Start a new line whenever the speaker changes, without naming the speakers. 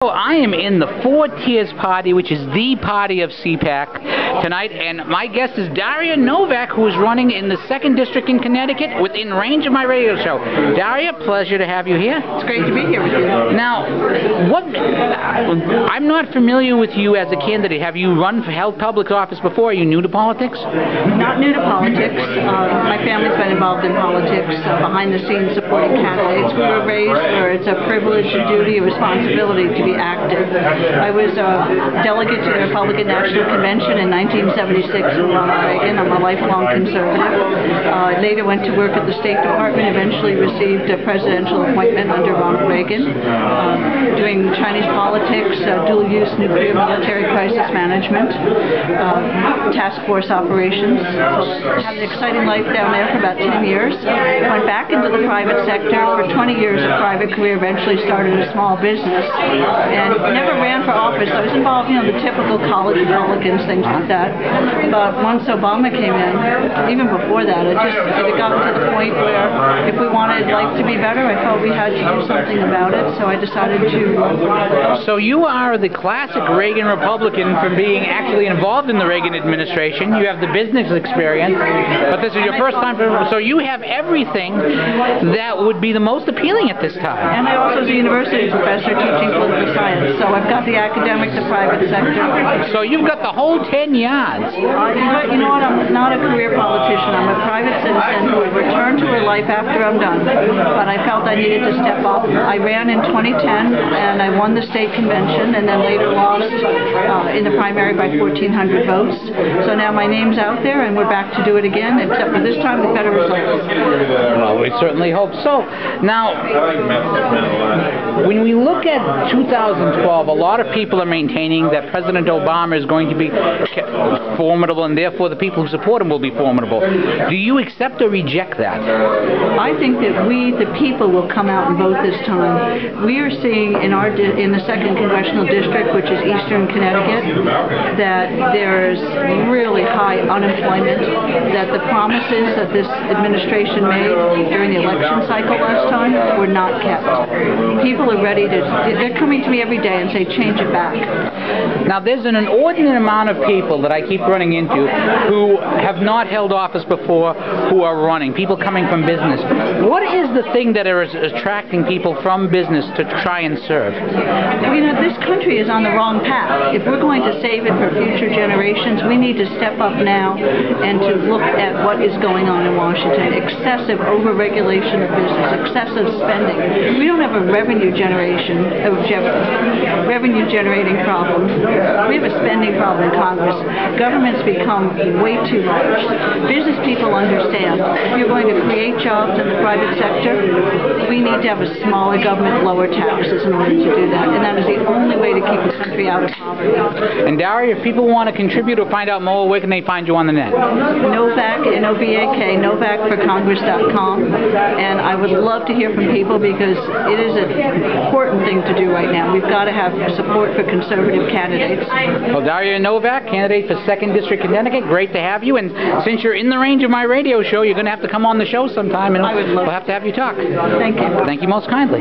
I am in the Four Tiers Party, which is the party of CPAC tonight, and my guest is Daria Novak, who is running in the 2nd District in Connecticut within range of my radio show. Daria, pleasure to have you here.
It's great to be here with you.
Now, I'm not familiar with you as a candidate. Have you held public office before? Are you new to politics?
Not new to politics. My family's been involved in politics, behind the scenes supporting candidates. We were raised where it's a privilege, a duty, a responsibility to be active. I was a delegate to the Republican National Convention in 1976 with Ronald Reagan. I'm a lifelong conservative. Later went to work at the State Department, eventually received a presidential appointment under Ronald Reagan, doing Chinese politics, dual-use nuclear military crisis management, task force operations. So had an exciting life down there for about 10 years. Went back into the private sector for 20 years of private career, eventually started a small business. And never ran for office. I was involved, the typical college Republicans, things like that. But once Obama came in, even before that, it had gotten to the point where if we wanted life to be better, I felt we had to do something about it. So I decided to.
So you are the classic Reagan Republican from being actually involved in the Reagan administration. You have the business experience, but this is your first time. So you have everything that would be the most appealing at this time.
And I also was a university professor teaching political science, so I've got the academic, the private sector.
So you've got the whole 10 yards.
You know what? I'm not a career politician. I'm a private citizen who would return to her life after I'm done. But I felt I needed to step up. I ran in 2010, and I won the state convention, and then later lost in the primary by 1,400 votes. So now my name's out there, and we're back to do it again, except for this time with better results.
Well, we certainly hope so. Now, when we look at 2012, a lot of people are maintaining that President Obama is going to be formidable, and therefore the people who support him will be formidable. Do you accept or reject that?
I think that we, the people, will come out and vote this time. We are seeing in the 2nd Congressional District, which is Eastern Connecticut, that there's really high unemployment, that the promises that this administration made during the election cycle last time were not kept. People are ready to, they're coming to me every day and say, change it back.
Now, there's an inordinate amount of people that I keep running into who have not held office before who are running, people coming from business. What is the thing that is attracting people from business to try and serve?
This country is on the wrong path. If we're going to save it for future generations, we need to step up now and to look at what is going on in Washington. Excessive overregulation of business, excessive spending. We don't have a revenue generating problem. We have a spending problem in Congress. Government's become way too large. Business people understand if you're going to create jobs in the private sector, we need to have a smaller government, lower taxes in order to do that. And that is the only way to keep the country out of poverty.
And Daria, if people want to contribute or find out more, where can they find you on the net?
Novak, N-O-V-A-K, NovakForCongress.com. And I would love to hear from people because it is an important thing to do right now. We've got to have support for conservative candidates.
Well, Daria Novak, candidate for 2nd District, Connecticut, great to have you. And since you're in the range of my radio show, you're going to have to come on the show sometime, and we'll have to have you talk.
Thank you.
Thank you most kindly.